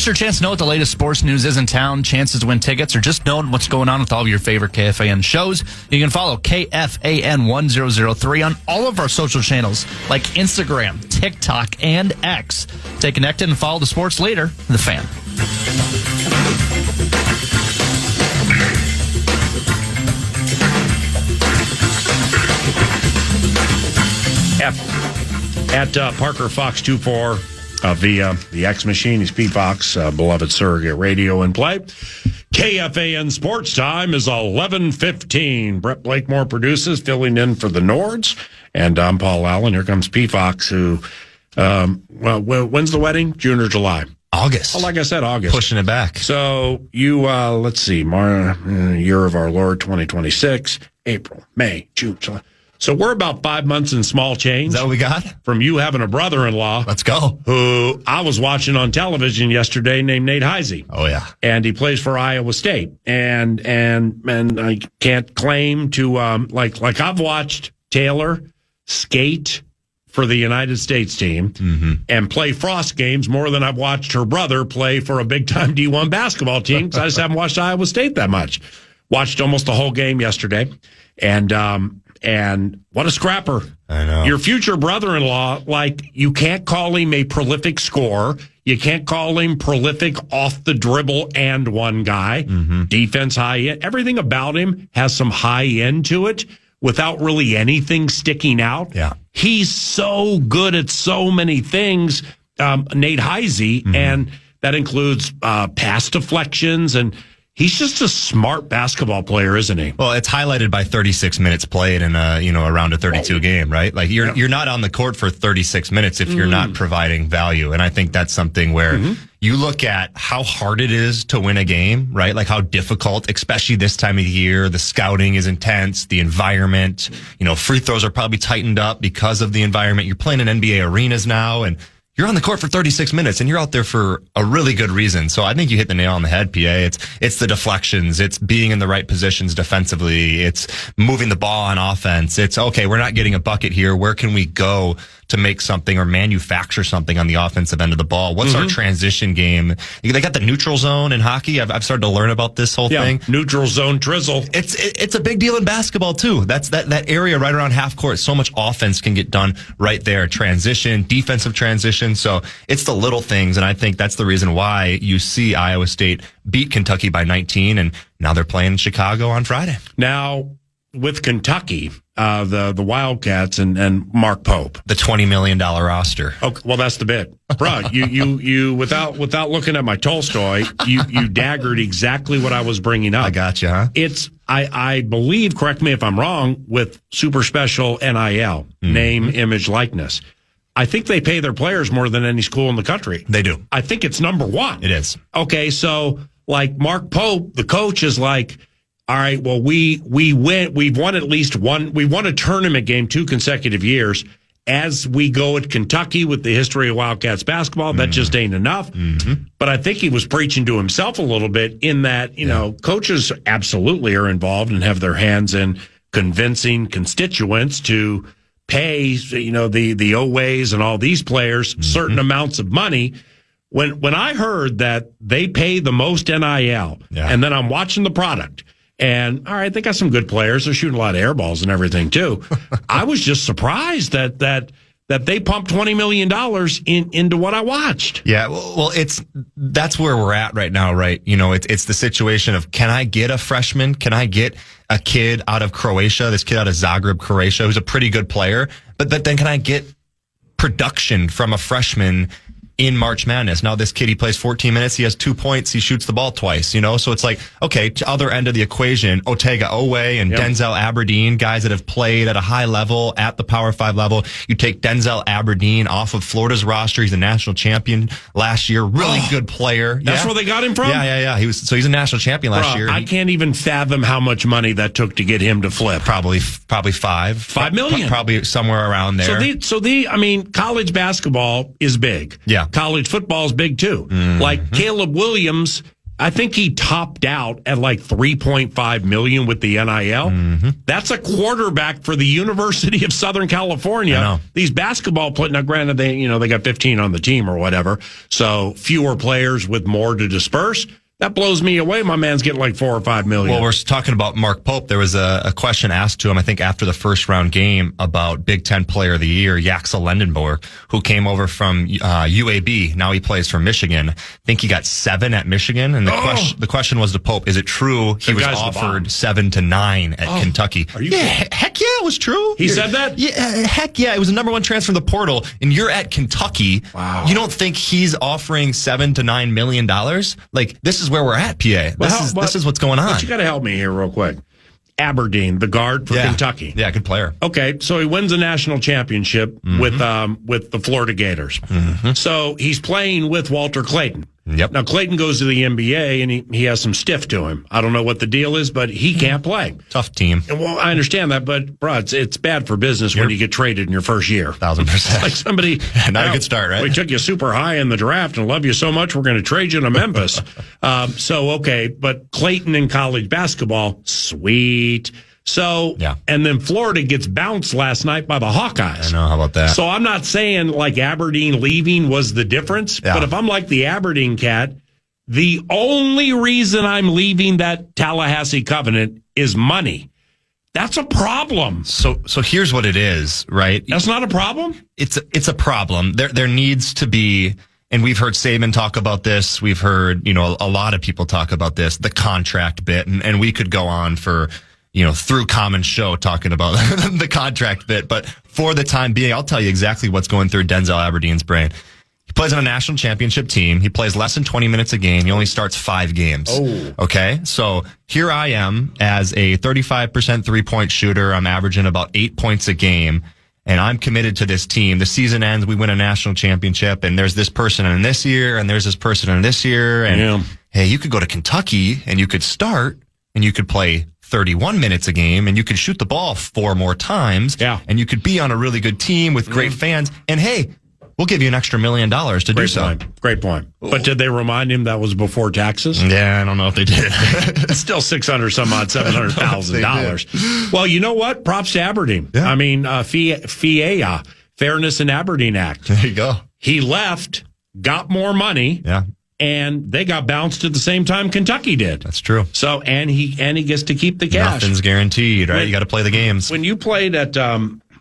miss your chance to know what the latest sports news is in town, chances to win tickets, or just knowing what's going on with all of your favorite KFAN shows, you can follow KFAN 1003 on all of our social channels like Instagram, TikTok, and X. Stay connected and follow the sports leader, The Fan. At Parker Fox 24 via the X Machine. He's Pete Fox, beloved surrogate radio in play. KFAN Sports Time is 11:15. Brett Blakemore produces, filling in for the Nords. And I'm Paul Allen. Here comes Pete Fox, who, when's the wedding? June or July? August. Oh, like I said, August. Pushing it back. So you, let's see, year of our Lord 2026, April, May, June, July. So we're about 5 months in small change. Is that what we got? From you having a brother-in-law. Let's go. Who I was watching on television yesterday named Nate Heisey. Oh, yeah. And he plays for Iowa State. And I can't claim to, like I've watched Taylor skate for the United States team and play Frost games more than I've watched her brother play for a big-time D1 basketball team because I just haven't watched Iowa State that much. Watched almost the whole game yesterday. And what a scrapper. I know. Your future brother-in-law, you can't call him a prolific scorer. You can't call him prolific off the dribble and one guy. Defense high end. Everything about him has some high end to it without really anything sticking out. Yeah. He's so good at so many things, Nate Heisey, and that includes pass deflections, and he's just a smart basketball player, isn't he? Well, it's highlighted by 36 minutes played in a round of 32 game, right? Like you're not on the court for 36 minutes if you're not providing value. And I think that's something where you look at how hard it is to win a game, right? Like how difficult, especially this time of the year, the scouting is intense, the environment, free throws are probably tightened up because of the environment. You're playing in NBA arenas now, and you're on the court for 36 minutes and you're out there for a really good reason. So I think you hit the nail on the head, PA. It's the deflections. It's being in the right positions defensively. It's moving the ball on offense. It's, okay, we're not getting a bucket here. Where can we go to make something or manufacture something on the offensive end of the ball? What's our transition game? They got the neutral zone in hockey. I've started to learn about this whole thing. Neutral zone drizzle. It's a big deal in basketball too. That's that area right around half court. So much offense can get done right there. Transition, defensive transition. So it's the little things. And I think that's the reason why you see Iowa State beat Kentucky by 19. And now they're playing Chicago on Friday. Now, with Kentucky, the Wildcats and Mark Pope, the $20 million roster. Okay, well, that's the bit, bro. You without looking at my Tolstoy, you daggered exactly what I was bringing up. I got you, huh? It's I believe. Correct me if I'm wrong. With super special NIL, name, image, likeness. I think they pay their players more than any school in the country. They do. I think it's number one. It is. Okay, so like Mark Pope, the coach, is like, all right, well, we've won at least one. We won a tournament game 2 consecutive years. As we go at Kentucky with the history of Wildcats basketball, that just ain't enough. But I think he was preaching to himself a little bit in that, coaches absolutely are involved and have their hands in convincing constituents to pay, the Oways and all these players certain amounts of money. When I heard that they pay the most NIL, and then I'm watching the product, and all right, they got some good players. They're shooting a lot of air balls and everything too. I was just surprised that they pumped $20 million into what I watched. Yeah, well, that's where we're at right now, right? It's the situation of, can I get a freshman? Can I get a kid out of Croatia, this kid out of Zagreb, Croatia, who's a pretty good player? But then can I get production from a freshman in March Madness? Now this kid, he plays 14 minutes, he has 2 points, he shoots the ball twice, so it's like, okay, to other end of the equation, Otega Owe and Denzel Aberdeen, guys that have played at a high level, at the Power 5 level. You take Denzel Aberdeen off of Florida's roster, he's a national champion last year, really good player. That's where they got him from? Yeah. He's a national champion last year. I can't even fathom how much money that took to get him to flip. Probably $5 million. Probably somewhere around there. College basketball is big. Yeah. College football is big too. Like Caleb Williams, I think he topped out at like $3.5 million with the NIL. That's a quarterback for the University of Southern California. These basketball players, now granted they got 15 on the team or whatever, so fewer players with more to disperse. That blows me away. My man's getting like $4 or $5 million. Well, we're talking about Mark Pope. There was a question asked to him, I think, after the first round game about Big Ten Player of the Year, Yaxel Lendenborg, who came over from UAB. Now he plays for Michigan. I think he got 7 at Michigan. And the question was to Pope, is it true he was offered 7 to 9 at Kentucky? Are you heck yeah, it was true. He said that? Yeah, heck yeah. It was the number 1 transfer in the portal, and you're at Kentucky. Wow. You don't think he's offering $7 to $9 million? Like, this is where we're at, PA. This is what's going on. But you got to help me here real quick. Aberdeen, the guard for Kentucky. Yeah, good player. Okay, so he wins a national championship with the Florida Gators. So he's playing with Walter Clayton. Yep. Now, Clayton goes to the NBA, and he has some stiff to him. I don't know what the deal is, but he can't play. Tough team. And, well, I understand that, but, bro, it's bad for business when you get traded in your first year. 1,000%. Like somebody... Not a good start, right? We took you super high in the draft and love you so much, we're going to trade you to Memphis. Okay, but Clayton in college basketball, sweet. So, and then Florida gets bounced last night by the Hawkeyes. I know, how about that? So I'm not saying like Aberdeen leaving was the difference, but if I'm like the Aberdeen cat, the only reason I'm leaving that Tallahassee Covenant is money. That's a problem. So here's what it is, right? That's not a problem? It's a problem. There needs to be, and we've heard Saban talk about this. We've heard, a lot of people talk about this, the contract bit, and we could go on for, through Common Show talking about the contract bit. But for the time being, I'll tell you exactly what's going through Denzel Aberdeen's brain. He plays on a national championship team. He plays less than 20 minutes a game. He only starts 5 games. Oh. Okay. So here I am as a 35% 3-point shooter. I'm averaging about 8 points a game, and I'm committed to this team. The season ends. We win a national championship, and there's this person in this year, and there's this person in this year. And hey, you could go to Kentucky and you could start and you could play 31 minutes a game, and you could shoot the ball 4 more times. Yeah. And you could be on a really good team with great fans. And hey, we'll give you an extra $1 million to do so. Great point. But did they remind him that was before taxes? Yeah, I don't know if they did. It's still $700,000. Well, you know what? Props to Aberdeen. Yeah. I mean, FIA, Fairness in Aberdeen Act. There you go. He left, got more money. Yeah. And they got bounced at the same time Kentucky did. That's true. So, and he gets to keep the cash. Nothing's guaranteed, right? You got to play the games. When you played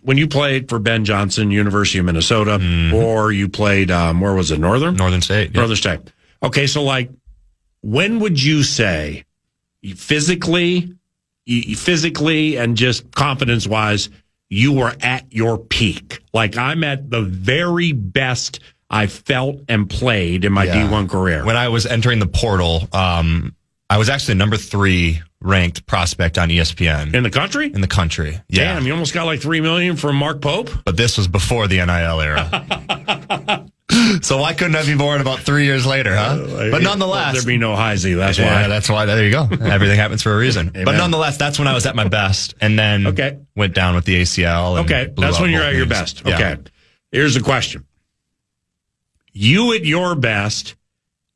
when you played for Ben Johnson, University of Minnesota, or you played, where was it, Northern? Northern State. Northern State. Okay, so like, when would you say, physically and just confidence-wise, you were at your peak? Like, I'm at the very best I felt and played in my D1 career. When I was entering the portal, I was actually number 3 ranked prospect on ESPN. In the country? In the country. Yeah. Damn, you almost got like $3 million from Mark Pope? But this was before the NIL era. So why couldn't I be born about 3 years later, huh? But nonetheless. There'd be no Heisey, that's why. Yeah, that's why. There you go. Everything happens for a reason. But nonetheless, that's when I was at my best. And then went down with the ACL. And that's when you're at your best. Yeah. Okay. Here's the question. You at your best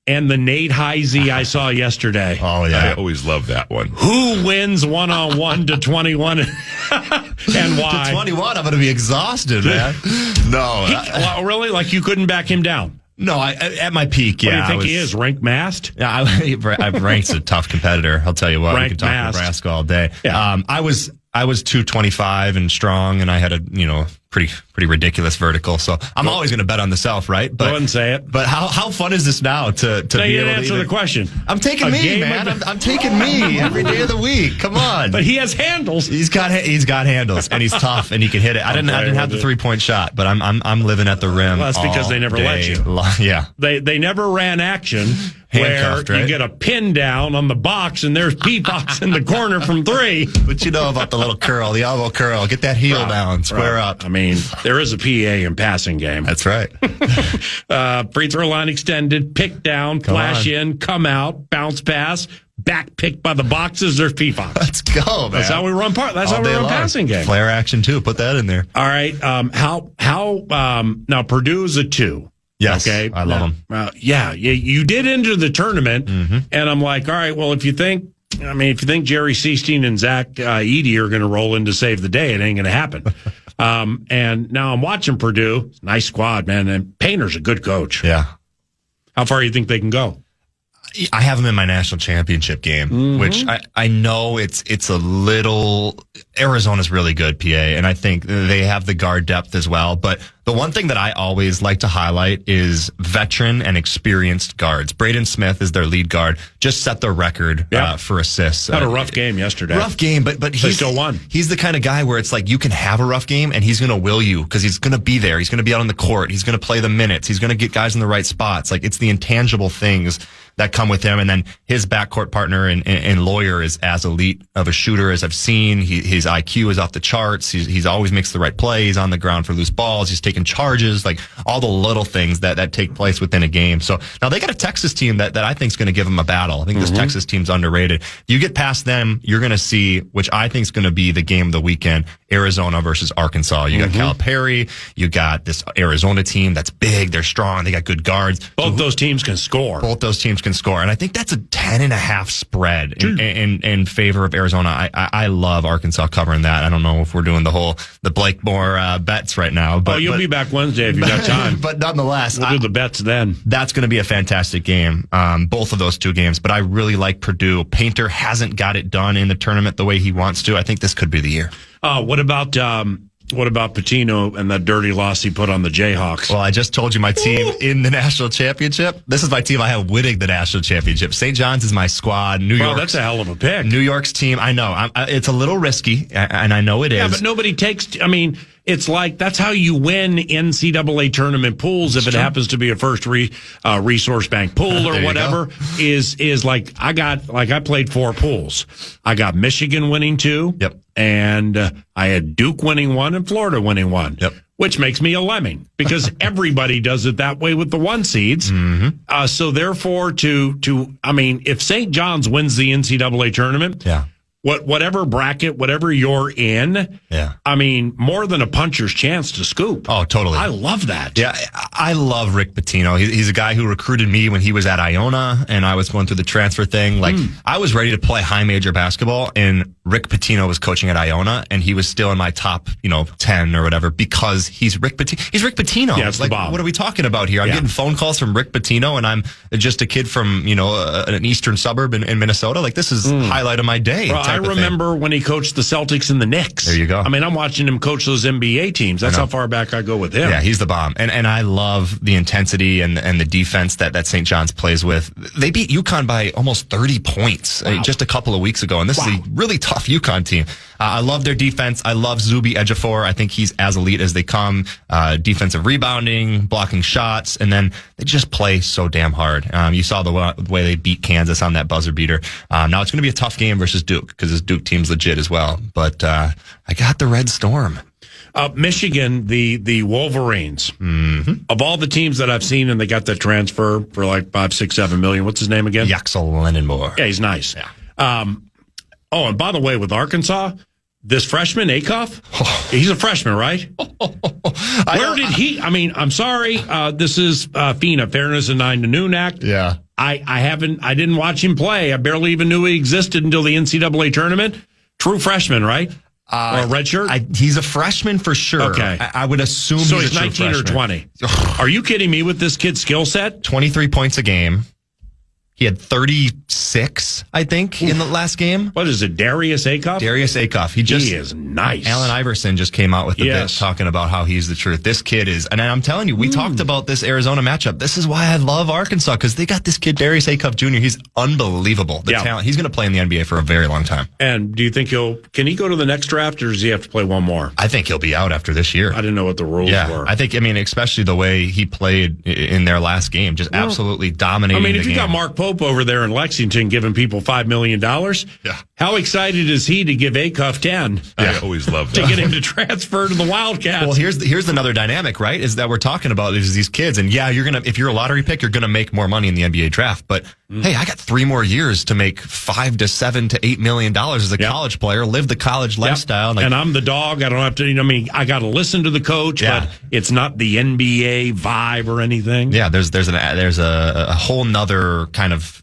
and the Nate Heisey I saw yesterday. Oh, yeah. I always love that one. Who wins one-on-one to 21 and why? To 21, I'm going to be exhausted, man. No. Well, really? Like you couldn't back him down? No, at my peak, What do you think he is? Rank masked? Yeah, I've ranked a tough competitor. I'll tell you what. Rank we can talk masked. Nebraska all day. Yeah. I was 225 and strong, and I had a pretty ridiculous vertical. So I'm always going to bet on the self, right? But go ahead and say it. But how fun is this now to no, be you able didn't to answer the question? I'm taking me, man. I'm taking me every day of the week. Come on. But he has handles. He's got handles, and he's tough, and he can hit it. I didn't have the 3-point shot, but I'm living at the rim. Well, that's because they never let you. Yeah. They never ran action where you get a pin down on the box and there's P-Box in the corner from 3. But you know about the little curl, the elbow curl. Get that heel down, square up. I mean, there is a PA in passing game. That's right. Free throw line extended, pick down, flash in, come out, bounce pass, back picked by the boxes. There's P-Box. Let's go, man. That's how we run passing game. Flare action too. Put that in there. All right. Now Purdue's a 2. Yes, okay, I love him. You did enter the tournament, and I'm like, all right, well, if you think Jerry Seestein and Zach Edey are going to roll in to save the day, it ain't going to happen. And now I'm watching Purdue. Nice squad, man, and Painter's a good coach. Yeah. How far do you think they can go? I have them in my national championship game, which I know it's a little. Arizona's really good, PA, and I think they have the guard depth as well. But the one thing that I always like to highlight is veteran and experienced guards. Braden Smith is their lead guard, just set the record for assists. Had a rough game yesterday. Rough game, but he still won. He's the kind of guy where it's like you can have a rough game and he's going to will you because he's going to be there. He's going to be out on the court. He's going to play the minutes. He's going to get guys in the right spots. Like it's the intangible things that come with him. And then his backcourt partner and Lawyer is as elite of a shooter as I've seen. His IQ is off the charts. He's always makes the right play. He's on the ground for loose balls. He's taking charges, like all the little things that take place within a game. So now they got a Texas team that I think is going to give them a battle. I think this Texas team's underrated. You get past them, you're going to see, which I think is going to be the game of the weekend, Arizona versus Arkansas. You got Calipari. You got this Arizona team that's big. They're strong. They got good guards. Both those teams can score. Both those teams can score. And I think that's a 10.5 spread in favor of Arizona. I love Arkansas covering that. I don't know if we're doing the Blakemore bets right now. But you'll be back Wednesday if you got time. But nonetheless, we'll do the bets then. That's going to be a fantastic game, both of those two games. But I really like Purdue. Painter hasn't got it done in the tournament the way he wants to. I think this could be the year. What about Patino and that dirty loss he put on the Jayhawks? Well, I just told you my team in the national championship. This is my team I have winning the national championship. St. John's is my squad. New York. That's a hell of a pick. New York's team. I know. It's a little risky, and I know it is. Yeah, but nobody takes. I mean, it's like that's how you win NCAA tournament pools. If it happens to be a first resource bank pool or whatever, is like I played 4 pools. I got Michigan winning 2. Yep. And I had Duke winning 1 and Florida winning 1. Yep. Which makes me a lemming because everybody does it that way with the 1 seeds. So therefore, if St. John's wins the NCAA tournament, whatever bracket, whatever you're in, I mean, more than a puncher's chance to scoop. Oh, totally. I love that. Yeah, I love Rick Pitino. He's a guy who recruited me when he was at Iona, and I was going through the transfer thing. Like, I was ready to play high major basketball, and Rick Pitino was coaching at Iona, and he was still in my top, 10 or whatever because he's Rick Pitino. He's Rick Pitino. Yeah, it's like, the bomb. What are we talking about here? I'm getting phone calls from Rick Pitino, and I'm just a kid from, an eastern suburb in Minnesota. Like, this is highlight of my day. Well, I remember when he coached the Celtics and the Knicks. There you go. I mean, I'm watching him coach those NBA teams. That's how far back I go with him. Yeah, he's the bomb. And I love the intensity and the defense that St. John's plays with. They beat UConn by almost 30 points just a couple of weeks ago. And this is a really tough UConn team. I love their defense. I love Zuby Ejiofor. I think he's as elite as they come. Defensive rebounding, blocking shots, and then they just play so damn hard. You saw the way they beat Kansas on that buzzer beater. Now it's going to be a tough game versus Duke because this Duke team's legit as well. But I got the Red Storm. Michigan, the Wolverines. Of all the teams that I've seen, and they got the transfer for like $5, $6, $7 million. What's his name again? Yaxel Lennon-Moore. Yeah, he's nice. Yeah. And by the way, with Arkansas, this freshman, Akoff, he's a freshman, right? Where did he? I mean, I'm sorry. This is FINA, Fairness and 9 to Noon Act. Yeah. I didn't watch him play. I barely even knew he existed until the NCAA tournament. True freshman, right? Or a redshirt? He's a freshman for sure. Okay. I would assume so he's he's 19 or 20. Are you kidding me with this kid's skill set? 23 points a game. He had 36, I think, in the last game. What is it, Darius Akoff? Darius Akoff. He is nice. Allen Iverson just came out with the bit talking about how he's the truth. This kid is, and I'm telling you, we talked about this Arizona matchup. This is why I love Arkansas, because they got this kid, Darius Akoff Jr. He's unbelievable. The talent. He's going to play in the NBA for a very long time. And do you think can he go to the next draft, or does he have to play one more? I think he'll be out after this year. I didn't know what the rules were. I think, especially the way he played in their last game, just absolutely dominating. If you got Mark Pope over there in Lexington giving people $5 million, How excited is he to give Acuff 10? I always love that. To get him to transfer to the Wildcats. Well, here's another dynamic, right? Is that we're talking about these kids, and yeah, if you're a lottery pick, you're gonna make more money in the NBA draft. But hey, I got 3 more years to make $5 to $7 to $8 million as a college player, live the college lifestyle, and I'm the dog. I don't have to. I got to listen to the coach, but it's not the NBA vibe or anything. Yeah, there's a whole nother kind of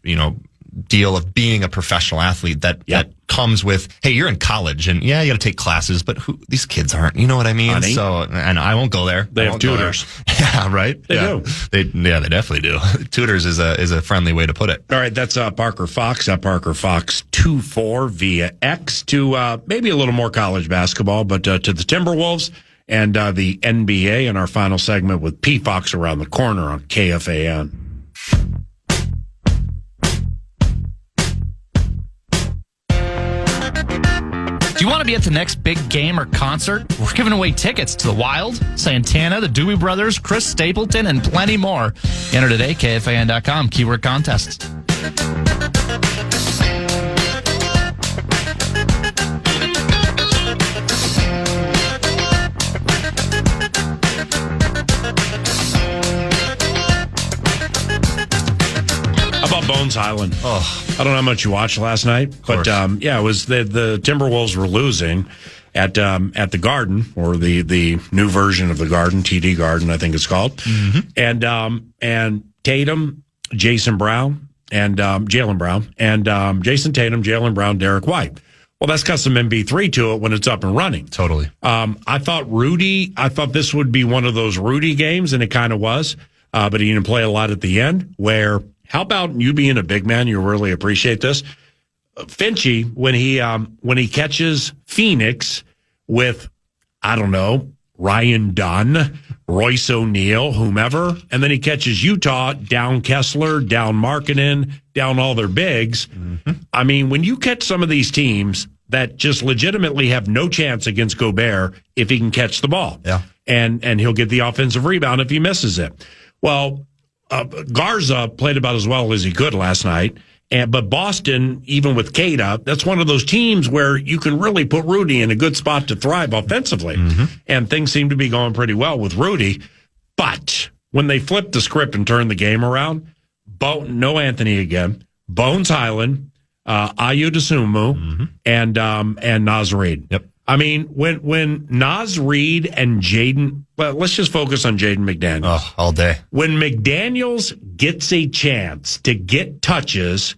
deal of being a professional athlete that comes with, hey, you're in college and you got to take classes, but these kids aren't, you know what I mean? Honey. So, and I won't go there. They have tutors. Yeah, right. They do. They definitely do. Tutors is a friendly way to put it. All right, that's Parker Fox at Parker Fox 24 via X to maybe a little more college basketball, but to the Timberwolves and the NBA in our final segment with P. Fox around the corner on KFAN. Do you want to be at the next big game or concert? We're giving away tickets to the Wild, Santana, the Doobie Brothers, Chris Stapleton, and plenty more. Enter today, KFAN.com, keyword contest. Bones Highland. Oh, I don't know how much you watched last night, but it was the Timberwolves were losing at the Garden, or the new version of the Garden, TD Garden, I think it's called. Mm-hmm. And Tatum, Jason Brown, and Jaylen Brown, and Jason Tatum, Jaylen Brown, Derek White. Well, that's got some MB3 to it when it's up and running. Totally. I thought this would be one of those Rudy games, and it kind of was, but he didn't play a lot at the end. How about you being a big man? You really appreciate this. Finchie, when he catches Phoenix with, I don't know, Ryan Dunn, Royce O'Neal, whomever, and then he catches Utah, down Kessler, down Markkanen, down all their bigs. Mm-hmm. I mean, when you catch some of these teams that just legitimately have no chance against Gobert if he can catch the ball. Yeah. And he'll get the offensive rebound if he misses it. Well, Garza played about as well as he could last night. But Boston, even with Cada, that's one of those teams where you can really put Rudy in a good spot to thrive offensively. Mm-hmm. And things seem to be going pretty well with Rudy. But when they flipped the script and turned the game around, no Anthony again, Bones Highland, Ayu Dosunmu, and Naz Reid. Yep. I mean, when Naz Reid and Jaden, well, let's just focus on Jaden McDaniels. Oh, all day. When McDaniels gets a chance to get touches,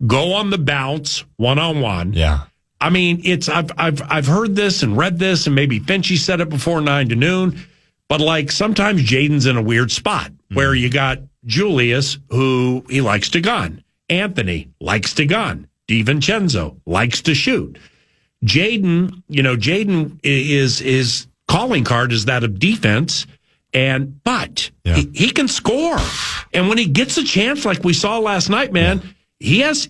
go on the bounce one-on-one. Yeah. I mean, I've heard this and read this, and maybe Finchie said it before 9 to noon, but like sometimes Jaden's in a weird spot where you got Julius, who he likes to gun. Anthony likes to gun. DiVincenzo likes to shoot. Jaden is calling card is that of defense, but he can score. And when he gets a chance, like we saw last night, man, he has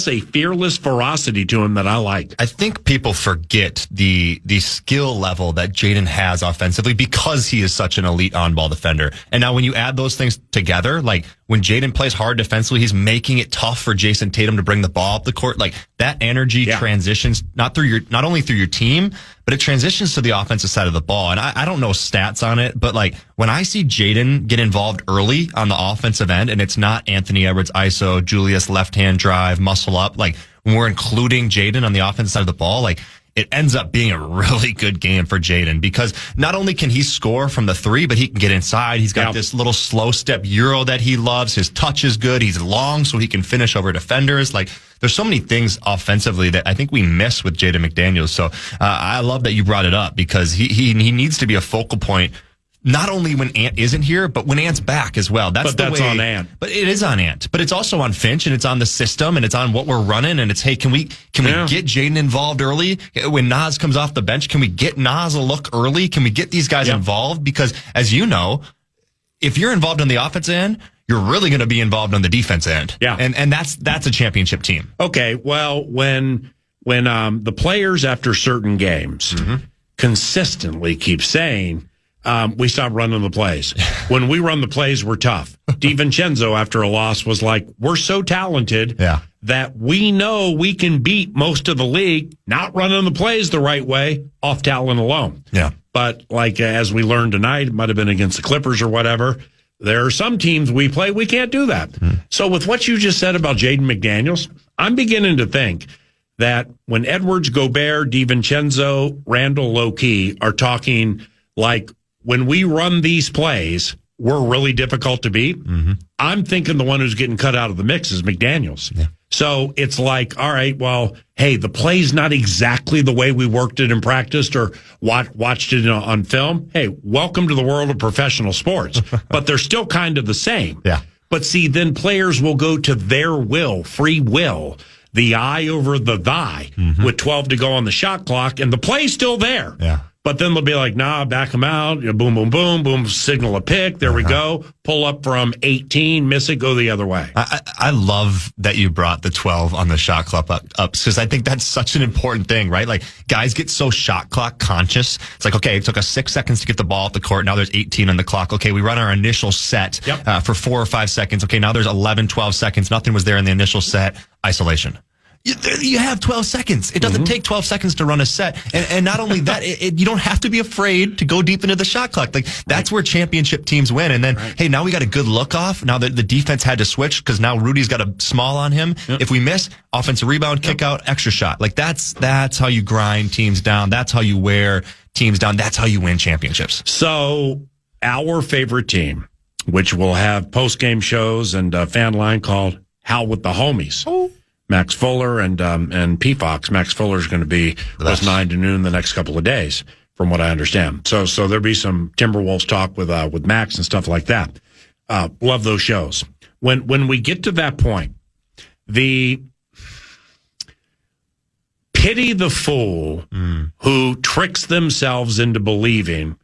a fearless ferocity to him that I like. I think people forget the skill level that Jaden has offensively because he is such an elite on-ball defender. And now when you add those things together, like when Jaden plays hard defensively, he's making it tough for Jason Tatum to bring the ball up the court. Like that energy transitions not only through your team, but it transitions to the offensive side of the ball. And I don't know stats on it, but like when I see Jaden get involved early on the offensive end, and it's not Anthony Edwards ISO, Julius left-hand drive, muscle up, like when we're including Jaden on the offensive side of the ball, like it ends up being a really good game for Jaden because not only can he score from the three, but he can get inside. He's got this little slow step Euro that he loves. His touch is good. He's long, so he can finish over defenders. Like there's so many things offensively that I think we miss with Jaden McDaniels. So I love that you brought it up because he needs to be a focal point. Not only when Ant isn't here, but when Ant's back as well. That's on Ant. But it is on Ant. But it's also on Finch, and it's on the system, and it's on what we're running. And it's, hey, can we get Jaden involved early? When Naz comes off the bench, can we get Naz a look early? Can we get these guys involved? Because as you know, if you're involved on the offensive end, you're really going to be involved on the defense end. Yeah. And that's a championship team. Okay. Well, when the players after certain games consistently keep saying, we stopped running the plays. When we run the plays, we're tough. DiVincenzo, after a loss, was like, we're so talented that we know we can beat most of the league, not running the plays the right way, off talent alone. Yeah. But like as we learned tonight, it might have been against the Clippers or whatever, there are some teams we play, we can't do that. So with what you just said about Jaden McDaniels, I'm beginning to think that when Edwards, Gobert, DiVincenzo, Randall, low-key are talking like, when we run these plays, we're really difficult to beat. I'm thinking the one who's getting cut out of the mix is McDaniels. Yeah. So it's like, all right, well, hey, the play's not exactly the way we worked it and practiced or watched it on film. Hey, welcome to the world of professional sports. But they're still kind of the same. Yeah. But see, then players will go to their will, free will, the I over the thy, with 12 to go on the shot clock, and the play's still there. Yeah. But then they'll be like, nah, back them out. You know, boom, boom, boom, boom, signal a pick. There we go. Pull up from 18, miss it, go the other way. I love that you brought the 12 on the shot clock up because I think that's such an important thing, right? Like, guys get so shot clock conscious. It's like, okay, it took us 6 seconds to get the ball off the court. Now there's 18 on the clock. Okay, we run our initial set for 4 or 5 seconds. Okay, now there's 11, 12 seconds. Nothing was there in the initial set. Isolation. You have 12 seconds. It doesn't take 12 seconds to run a set. And not only that, you don't have to be afraid to go deep into the shot clock. Like, that's where championship teams win. And then, hey, now we got a good look off. Now the defense had to switch because now Rudy's got a small on him. If we miss, offensive rebound, kick out, extra shot. Like, that's how you grind teams down. That's how you wear teams down. That's how you win championships. So our favorite team, which will have post-game shows and a fan line called Howl with the Homies. Max Fuller and P-Fox. Max Fuller is going to be with 9 to noon the next couple of days, from what I understand. So there'll be some Timberwolves talk with Max and stuff like that. Love those shows. When we get to that point, the pity the fool who tricks themselves into believing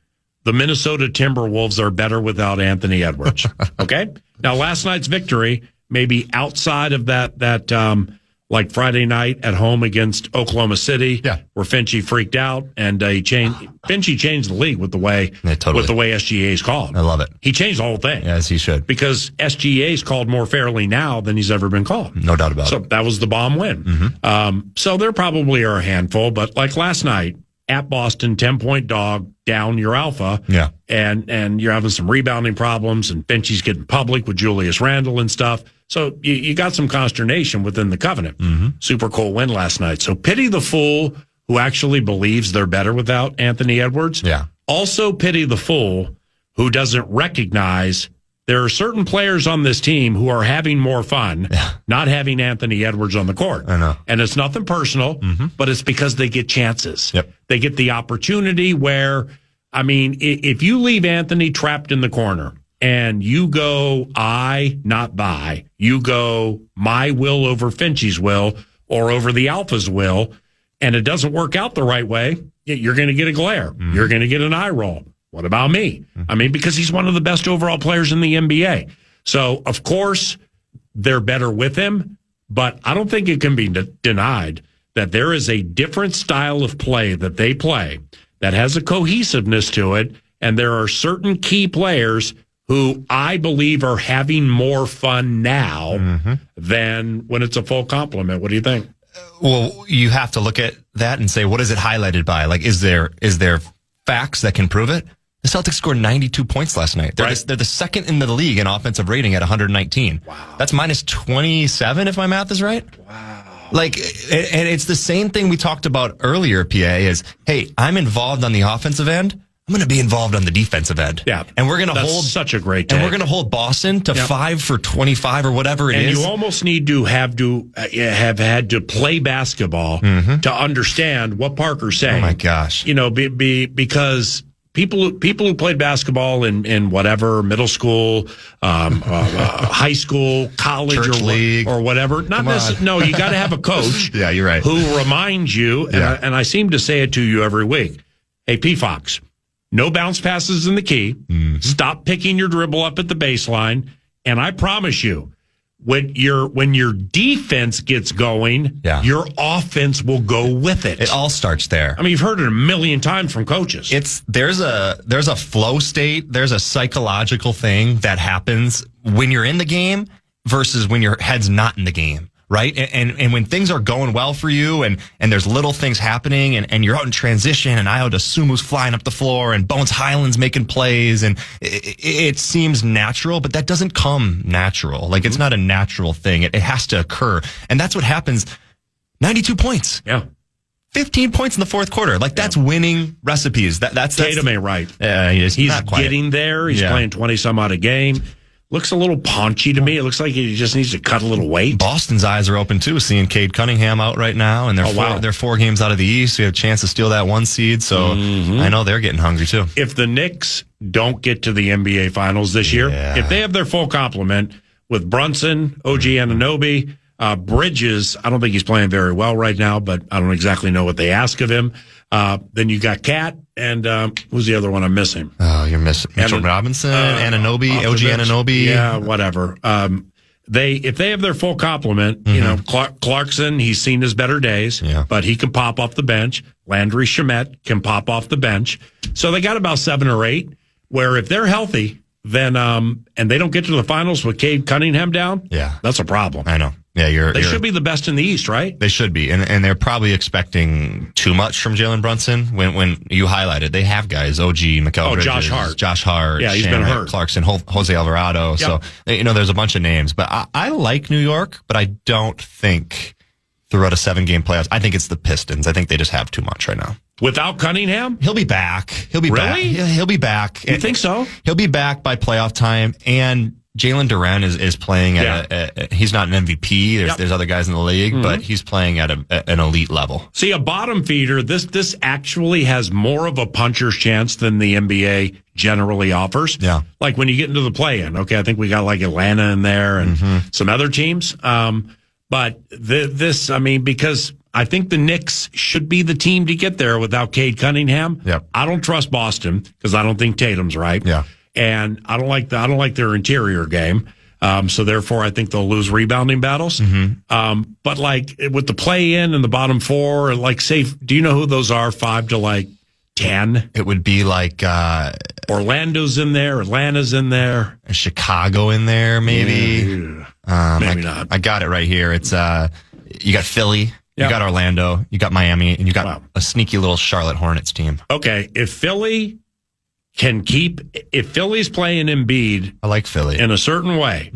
the Minnesota Timberwolves are better without Anthony Edwards. Okay? Now, last night's victory, maybe outside of that like Friday night at home against Oklahoma City, where Finchie freaked out and Finchie changed the league with the way with the way SGA is called. I love it. He changed the whole thing. As he should. Because SGA is called more fairly now than he's ever been called. No doubt about it. So that was the bomb win. So there probably are a handful, but like last night at Boston, 10-point dog, down your alpha. Yeah. And you're having some rebounding problems, and Finchie's getting public with Julius Randle and stuff. So you got some consternation within the Covenant. Super cool win last night. So pity the fool who actually believes they're better without Anthony Edwards. Yeah. Also pity the fool who doesn't recognize there are certain players on this team who are having more fun not having Anthony Edwards on the court. I know. And it's nothing personal, but it's because they get chances. Yep. They get the opportunity where, I mean, if you leave Anthony trapped in the corner and you go I, not thy, you go my will over Finchie's will or over the alpha's will, and it doesn't work out the right way, you're going to get a glare. You're going to get an eye roll. What about me? I mean, because he's one of the best overall players in the NBA. So, of course, they're better with him, but I don't think it can be denied that there is a different style of play that they play that has a cohesiveness to it, and there are certain key players who I believe are having more fun now than when it's a full complement. What do you think? Well, you have to look at that and say, what is it highlighted by? Like, is there facts that can prove it? The Celtics scored 92 points last night. They're the second in the league in offensive rating at 119. Wow. That's minus 27 if my math is right. Wow. Like, and it's the same thing we talked about earlier, PA, is, hey, I'm involved on the offensive end. I'm going to be involved on the defensive end. Yeah. And we're going to hold such a great take. And we're going to hold Boston to 5 for 25 or whatever it is. And you almost need to have had to play basketball to understand what Parker's saying. Oh my gosh. You know, because people who played basketball in whatever, middle school, high school, college, or whatever. Not necessarily. No, you got to have a coach. Yeah, you're right. Who reminds you, and I seem to say it to you every week. Hey, P-Fox, no bounce passes in the key. Stop picking your dribble up at the baseline. And I promise you, when your defense gets going, your offense will go with it. It all starts there. I mean, you've heard it a million times from coaches. There's a flow state, there's a psychological thing that happens when you're in the game versus when your head's not in the game. Right. And when things are going well for you and there's little things happening and you're out in transition and Io DeSumu's flying up the floor and Bones Highland's making plays and it seems natural, but that doesn't come natural. Like it's not a natural thing. It has to occur. And that's what happens. 92 points. Yeah. 15 points in the fourth quarter. Like that's winning recipes. That's Tatum ain't right. He's not getting there. He's playing 20 some odd a game. Looks a little paunchy to me. It looks like he just needs to cut a little weight. Boston's eyes are open too, seeing Cade Cunningham out right now, and they're 4 games out of the East. We have a chance to steal that 1 seed, so I know they're getting hungry too. If the Knicks don't get to the NBA Finals this year, if they have their full complement with Brunson, OG Anunoby, Bridges, I don't think he's playing very well right now, but I don't exactly know what they ask of him. Then you got Cat, and who's the other one I'm missing? Oh, you're missing Mitchell Robinson, Anunoby, OG Anunoby. Yeah, whatever. If they have their full complement, you know, Clarkson, he's seen his better days, but he can pop off the bench. Landry Shamet can pop off the bench. So they got about 7 or 8, where if they're healthy, then and they don't get to the finals with Cade Cunningham down, that's a problem. I know. Yeah, they should be the best in the East, right? They should be, and they're probably expecting too much from Jalen Brunson. When you highlighted, they have guys, OG, Mikal Bridges, Josh Hart, yeah, he's been hurt. Clarkson, Jose Alvarado. Yep. So there's a bunch of names, but I like New York, but I don't think throughout a 7-game playoffs. I think it's the Pistons. I think they just have too much right now. Without Cunningham, he'll be back. He'll be back. He'll be back. You think so? He'll be back by playoff time, and Jalen Duren is playing at he's not an MVP. There's other guys in the league, but he's playing at an elite level. See, a bottom feeder, this actually has more of a puncher's chance than the NBA generally offers. Yeah. Like when you get into the play-in, okay, I think we got like Atlanta in there and some other teams. But because I think the Knicks should be the team to get there without Cade Cunningham. Yep. I don't trust Boston because I don't think Tatum's right. Yeah. And I don't like their interior game. So therefore I think they'll lose rebounding battles. But like with the play in and the bottom 4, like say, do you know who those are? 5 to like 10? It would be like, Orlando's in there. Atlanta's in there. Chicago in there, maybe. Maybe not. I got it right here. It's, you got Philly. You got Orlando. You got Miami. And you got a sneaky little Charlotte Hornets team. Okay. If Philly's playing Embiid, I like Philly in a certain way,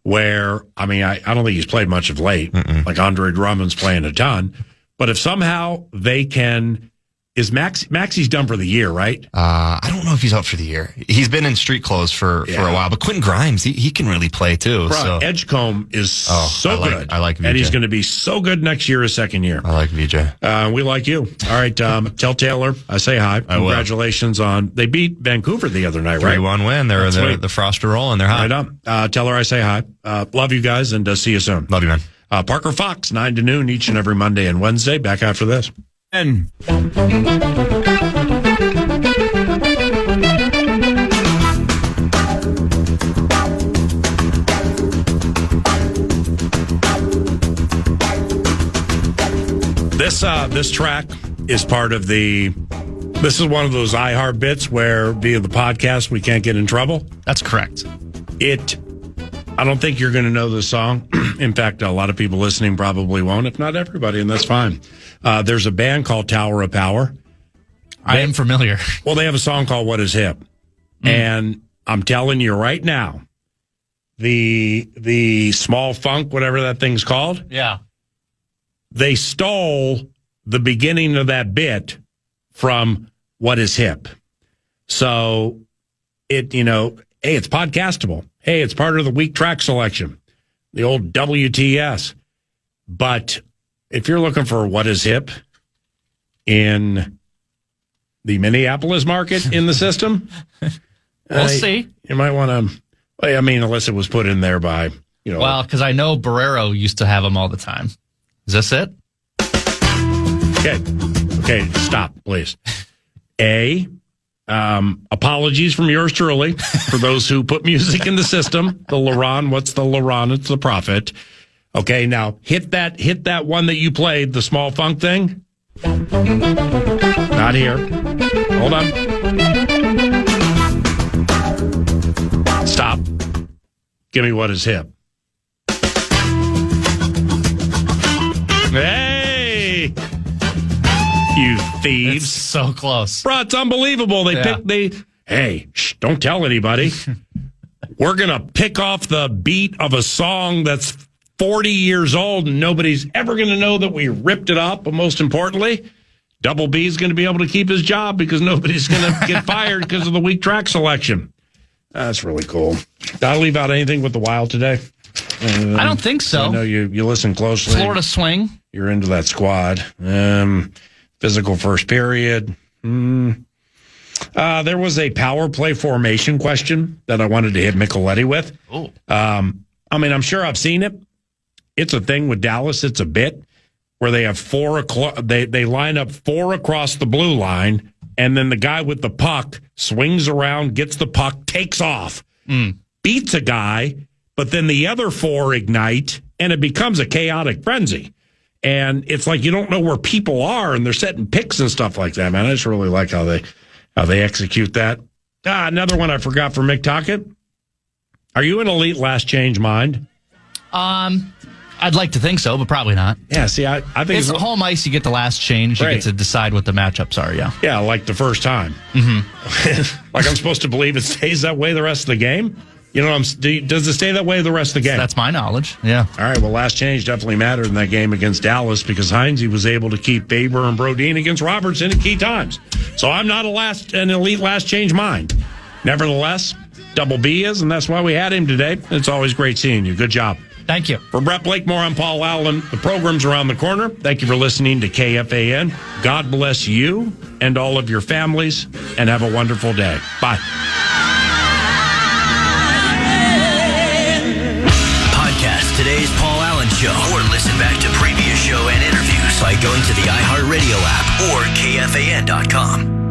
where I don't think he's played much of late. Like Andre Drummond's playing a ton, but if somehow they can, Maxi's done for the year, right? I don't know if he's out for the year. He's been in street clothes for a while, but Quentin Grimes, he can really play too. Bro, Edgecombe is good. I like VJ. And he's going to be so good next year, his second year. I like VJ. We like you. All right, tell Taylor I say hi. Congratulations they beat Vancouver the other night, right? 3-1 win. They're the Frost are rolling. They're hot. Right on. Tell her I say hi. Love you guys and see you soon. Love you, man. Parker Fox, 9 to noon each and every Monday and Wednesday. Back after this. And this track is part of this is one of those iHeart bits where via the podcast we can't get in trouble. that's correct. I don't think you're going to know this song. In fact, a lot of people listening probably won't, if not everybody, and that's fine. There's a band called Tower of Power. I am familiar. Well, they have a song called What Is Hip. And I'm telling you right now, the small funk, whatever that thing's called. Yeah. They stole the beginning of that bit from What Is Hip. So hey, it's podcastable. Hey, it's part of the week track selection, the old WTS. But if you're looking for What Is Hip in the Minneapolis market in the system, we'll see. You might want to, unless it was put in there by, Well, because I know Barrero used to have them all the time. Is this it? Okay, stop, please. A, Apologies from yours truly for those who put music in the system. The Laron, what's the Laron? It's the Prophet. Okay, now hit that one that you played, the small funk thing. Not here. Hold on. Stop. Give me what is hip. Hey, you thieves! It's so close, bro. It's unbelievable. Hey, don't tell anybody. We're gonna pick off the beat of a song that's 40 years old, and nobody's ever gonna know that we ripped it up. But most importantly, Double B is gonna be able to keep his job because nobody's gonna get fired because of the weak track selection. That's really cool. Did I leave out anything with the Wild today? I don't think so. I know you listen closely. Florida swing. You're into that squad. Physical first period. There was a power play formation question that I wanted to hit Micheletti with. Oh. I'm sure I've seen it. It's a thing with Dallas. It's a bit where they have they line up four across the blue line, and then the guy with the puck swings around, gets the puck, takes off, beats a guy, but then the other four ignite, and it becomes a chaotic frenzy. And it's like you don't know where people are, and they're setting picks and stuff like that, man. I just really like how they execute that. Another one I forgot for Mick Tocchet. Are you an elite last change mind? I'd like to think so, but probably not. Yeah, see, I think it's home ice. You get the last change. You get to decide what the matchups are, yeah. Yeah, like the first time. Mm-hmm. Like I'm supposed to believe it stays that way the rest of the game? You know, does it stay that way the rest of the game? That's my knowledge, yeah. All right, well, last change definitely mattered in that game against Dallas because Heinze was able to keep Faber and Brodin against Robertson at key times. So I'm not an elite last change mind. Nevertheless, Double B is, and that's why we had him today. It's always great seeing you. Good job. Thank you. For Brett Blakemore, I'm Paul Allen. The program's around the corner. Thank you for listening to KFAN. God bless you and all of your families, and have a wonderful day. Bye. Podcast today's Paul Allen Show, or listen back to previous show and interviews by going to the iHeartRadio app or KFAN.com.